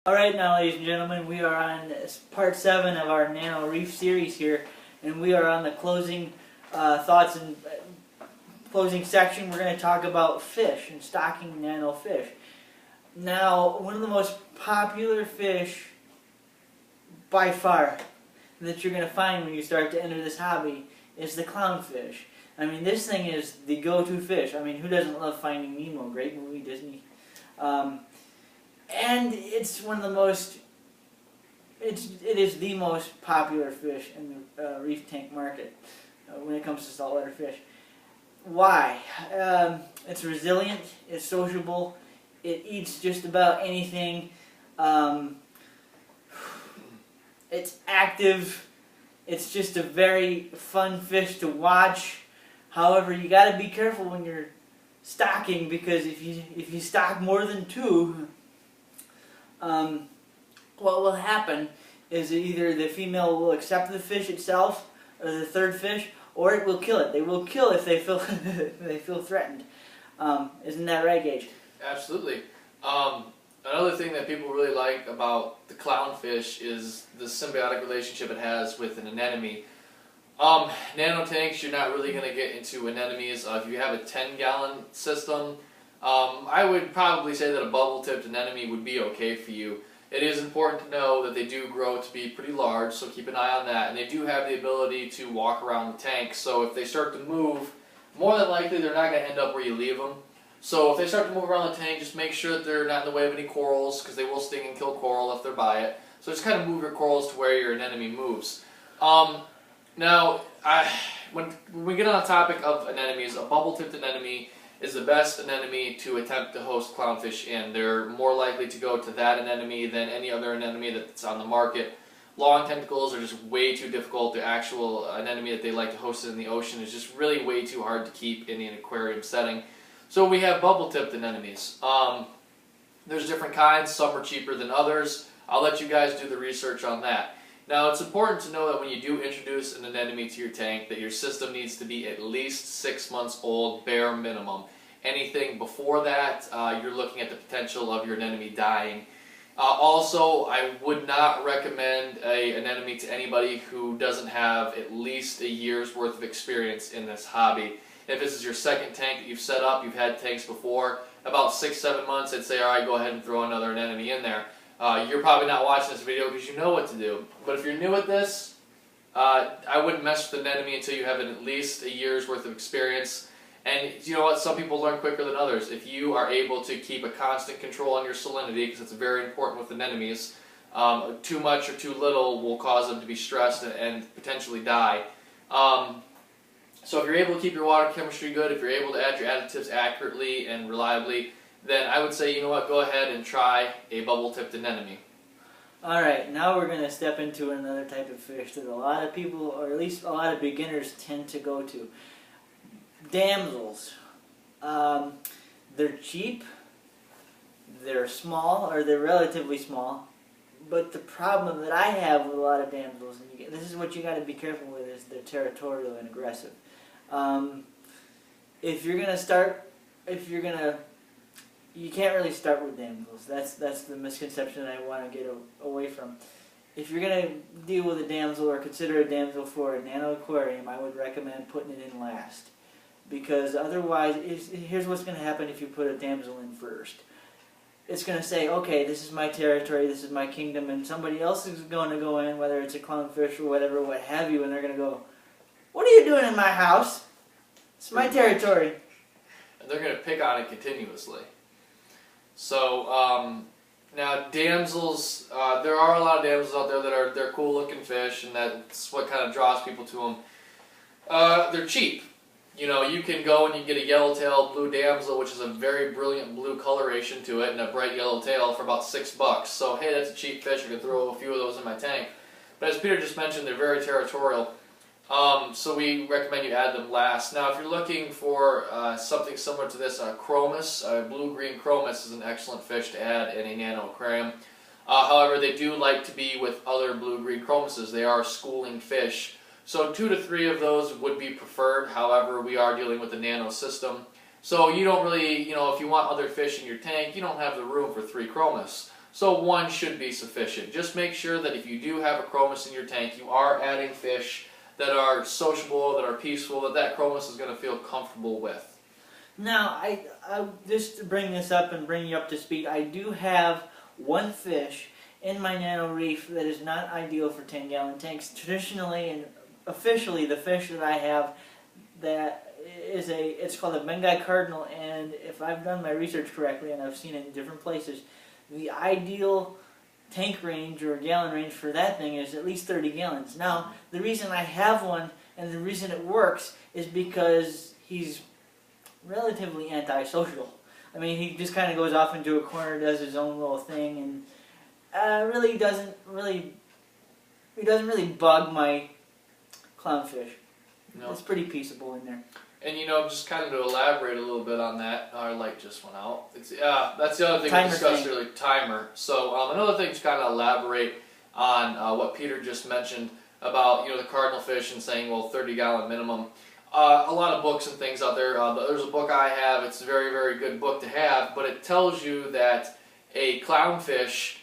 Alright now, ladies and gentlemen, we are on part 7 of our Nano Reef series here, and we are on the closing thoughts and closing section. We're going to talk about fish and stocking nano fish. Now, one of the most popular fish by far that you're going to find when you start to enter this hobby is the clownfish. I mean, this thing is the go-to fish. I mean, who doesn't love Finding Nemo? Great movie, Disney. And it's one of the most, it is the most popular fish in the reef tank market when it comes to saltwater fish. Why? It's resilient, it's sociable, it eats just about anything, it's active, it's just a very fun fish to watch. However, you got to be careful when you're stocking, because if you stock more than two, what will happen is either the female will accept the fish itself, or the third fish, or it will kill it. They will kill if they feel they feel threatened. Isn't that right, Gage? Absolutely. Another thing that people really like about the clownfish is the symbiotic relationship it has with an anemone. Nano tanks, you're not really going to get into anemones. If you have a 10-gallon system, I would probably say that a bubble-tipped anemone would be okay for you. It is important to know that they do grow to be pretty large, so keep an eye on that. And they do have the ability to walk around the tank, so if they start to move, more than likely they're not going to end up where you leave them. So if they start to move around the tank, just make sure that they're not in the way of any corals, because they will sting and kill coral if they're by it. So just kind of move your corals to where your anemone moves. Now, when we get on the topic of anemones, a bubble-tipped anemone is the best anemone to attempt to host clownfish in. They're more likely to go to that anemone than any other anemone that's on the market. Long tentacles are just way too difficult. The actual anemone that they like to host in the ocean is just really way too hard to keep in an aquarium setting. So we have bubble-tipped anemones. There's different kinds. Some are cheaper than others. I'll let you guys do the research on that. Now, it's important to know that when you do introduce an anemone to your tank, that your system needs to be at least 6 months old, bare minimum. Anything before that, you're looking at the potential of your anemone dying. Also, I would not recommend an anemone to anybody who doesn't have at least a year's worth of experience in this hobby. If this is your second tank that you've set up, you've had tanks before, about 6-7 months, I'd say, alright, go ahead and throw another anemone in there. You're probably not watching this video because you know what to do. But if you're new at this, I wouldn't mess with an anemone until you have at least a year's worth of experience. And you know what? Some people learn quicker than others. If you are able to keep a constant control on your salinity, because it's very important with anemones, too much or too little will cause them to be stressed and potentially die. So if you're able to keep your water chemistry good, if you're able to add your additives accurately and reliably, then I would say, you know what, go ahead and try a bubble-tipped anemone. Alright, now we're going to step into another type of fish that a lot of people, or at least a lot of beginners, tend to go to. Damsels. They're cheap, they're small, or they're relatively small, but the problem that I have with a lot of damsels, and this is what you got to be careful with, is they're territorial and aggressive. If you're going to start, you can't really start with damsels. That's the misconception I want to get away from. If you're going to deal with a damsel or consider a damsel for a nano aquarium, I would recommend putting it in last. Because otherwise, here's what's going to happen if you put a damsel in first. It's going to say, okay, this is my territory, this is my kingdom, and somebody else is going to go in, whether it's a clownfish or whatever, what have you, and they're going to go, what are you doing in my house? It's my territory. And they're going to pick on it continuously. So, now damsels, there are a lot of damsels out there that they're cool looking fish, and that's what kind of draws people to them. They're cheap. You know, you can go and you get a yellowtail blue damsel, which is a very brilliant blue coloration to it, and a bright yellow tail for about $6. So hey, that's a cheap fish. I could throw a few of those in my tank. But as Peter just mentioned, they're very territorial. So we recommend you add them last. Now, if you're looking for something similar to this, chromis, blue-green chromis is an excellent fish to add in a nano aquarium. However, they do like to be with other blue-green chromises. They are schooling fish. So 2 to 3 of those would be preferred. However, we are dealing with a nano system. So you don't really, if you want other fish in your tank, you don't have the room for 3 chromis. So one should be sufficient. Just make sure that if you do have a chromis in your tank, you are adding fish that are sociable, that are peaceful, that chromis is going to feel comfortable with. Now, I just to bring this up and bring you up to speed, I do have one fish in my Nano Reef that is not ideal for 10-gallon tanks. Traditionally and officially, the fish that I have that is it's called a Bengal cardinal, and if I've done my research correctly, and I've seen it in different places, the ideal tank range or gallon range for that thing is at least 30 gallons. Now, the reason I have one and the reason it works is because he's relatively antisocial. I mean, he just kind of goes off into a corner, does his own little thing, and he doesn't really bug my clownfish. No. It's pretty peaceable in there. And just kind of to elaborate a little bit on that, our light just went out. That's the other thing Timer we discussed thing. earlier, timer. So another thing to kind of elaborate on what Peter just mentioned about the cardinal fish and saying, well, 30-gallon minimum. A lot of books and things out there. There's a book I have. It's a very, very good book to have, but it tells you that a clownfish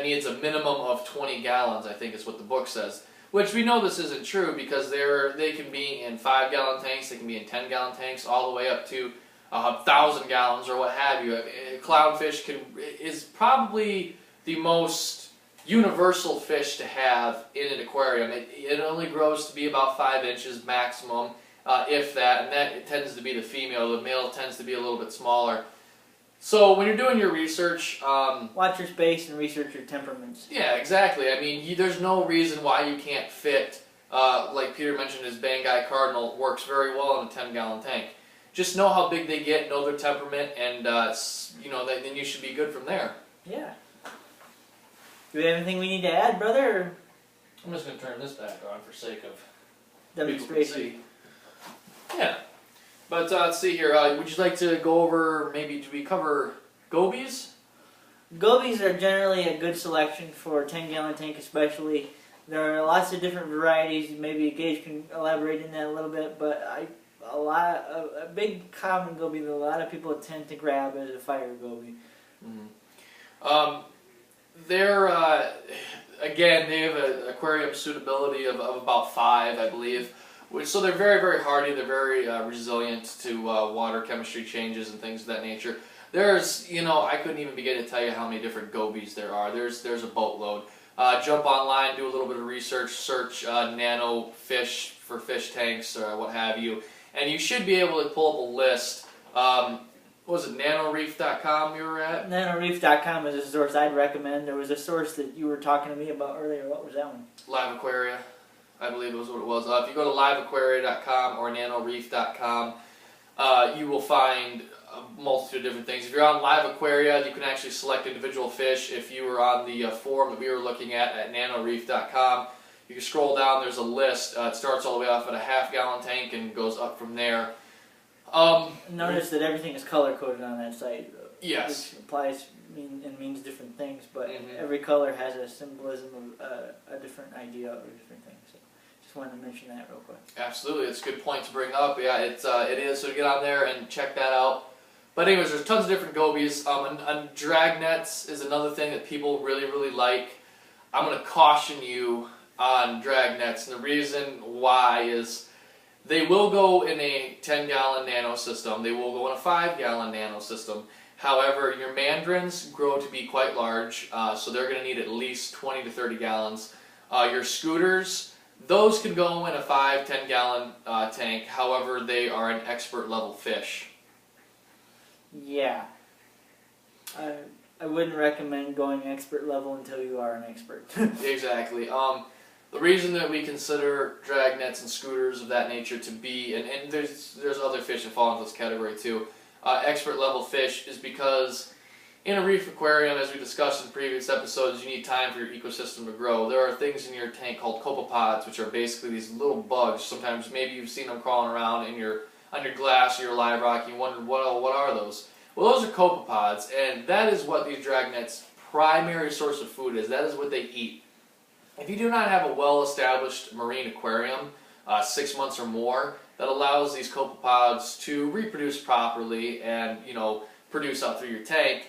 needs a minimum of 20 gallons, I think is what the book says. Which we know this isn't true because they can be in 5-gallon tanks, they can be in 10-gallon tanks, all the way up to 1,000 gallons or what have you. A clownfish is probably the most universal fish to have in an aquarium. It only grows to be about 5 inches maximum, if that, and that tends to be the female. The male tends to be a little bit smaller. So when you're doing your research, watch your space and research your temperaments. Yeah, exactly. I mean, there's no reason why you can't fit. Like Peter mentioned, his Bengal cardinal works very well in a 10-gallon tank. Just know how big they get, know their temperament, and then you should be good from there. Yeah. Do we have anything we need to add, brother? Or I'm just going to turn this back on for sake of demonstration. Yeah. But let's see here. Would you like to go over, maybe, do we cover gobies? Gobies are generally a good selection for a 10-gallon tank especially. There are lots of different varieties. Maybe Gage can elaborate in that a little bit, but a big common goby that a lot of people tend to grab is a fire goby. Mm-hmm. Again, they have an aquarium suitability of about 5, I believe. So they're very, very hardy. They're very resilient to water chemistry changes and things of that nature. There's, I couldn't even begin to tell you how many different gobies there are. There's a boatload. Jump online, do a little bit of research, search Nano fish for fish tanks or what have you, and you should be able to pull up a list. What was it, nanoreef.com you were at? Nanoreef.com is a source I'd recommend. There was a source that you were talking to me about earlier. What was that one? Live Aquaria, I believe it was what it was. If you go to liveaquaria.com or nanoreef.com, you will find a multitude of different things. If you're on Live Aquaria, you can actually select individual fish. If you were on the forum that we were looking at nanoreef.com, you can scroll down, there's a list. It starts all the way off at a 1/2-gallon tank and goes up from there. Notice that everything is color-coded on that site. Yes. Which applies and means different things, but every color has a symbolism of a different idea or a different thing. So just wanted to mention that real quick. Absolutely, it's a good point to bring up. Yeah, it is. So get on there and check that out. But anyways, there's tons of different gobies. And drag nets is another thing that people really, really like. I'm going to caution you on drag nets, and the reason why is they will go in a 10-gallon nano system. They will go in a 5-gallon nano system. However, your mandrins grow to be quite large, so they're going to need at least 20 to 30 gallons. Your scooters, those can go in a 5-10-gallon tank. However, they are an expert level fish. Yeah. I wouldn't recommend going expert level until you are an expert. Exactly. The reason that we consider drag nets and scooters of that nature to be, and there's other fish that fall into this category too, expert level fish, is because in a reef aquarium, as we discussed in previous episodes, you need time for your ecosystem to grow. There are things in your tank called copepods, which are basically these little bugs. Sometimes maybe you've seen them crawling around on your glass or your live rock. You wonder what are those? Well, those are copepods, and that is what these drag nets' primary source of food is. That is what they eat. If you do not have a well-established marine aquarium, 6 months or more, that allows these copepods to reproduce properly and produce out through your tank,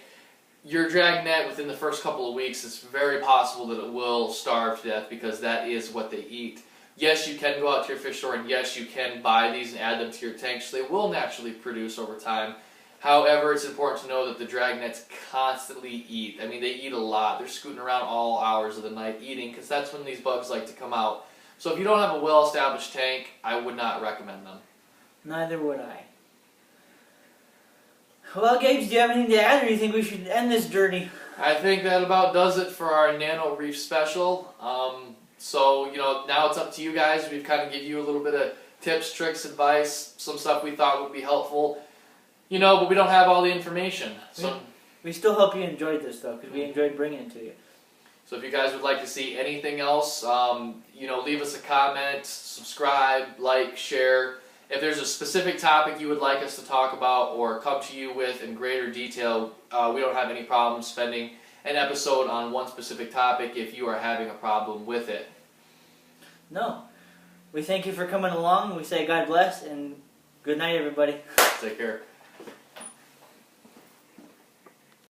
your dragnet within the first couple of weeks, it's very possible that it will starve to death because that is what they eat. Yes, you can go out to your fish store and yes, you can buy these and add them to your tank, so they will naturally produce over time. However, it's important to know that the dragnets constantly eat. I mean, they eat a lot. They're scooting around all hours of the night eating because that's when these bugs like to come out. So if you don't have a well-established tank, I would not recommend them. Neither would I. Well, Gage, do you have anything to add, or do you think we should end this journey? I think that about does it for our Nano Reef special. So, you know, now it's up to you guys. We've kind of give you a little bit of tips, tricks, advice, some stuff we thought would be helpful. You know, but we don't have all the information. So we still hope you enjoyed this, though, because we enjoyed bringing it to you. So if you guys would like to see anything else, you know, leave us a comment, subscribe, like, share. If there's a specific topic you would like us to talk about or come to you with in greater detail, we don't have any problem spending an episode on one specific topic if you are having a problem with it. No. We thank you for coming along. We say God bless and good night, everybody. Take care.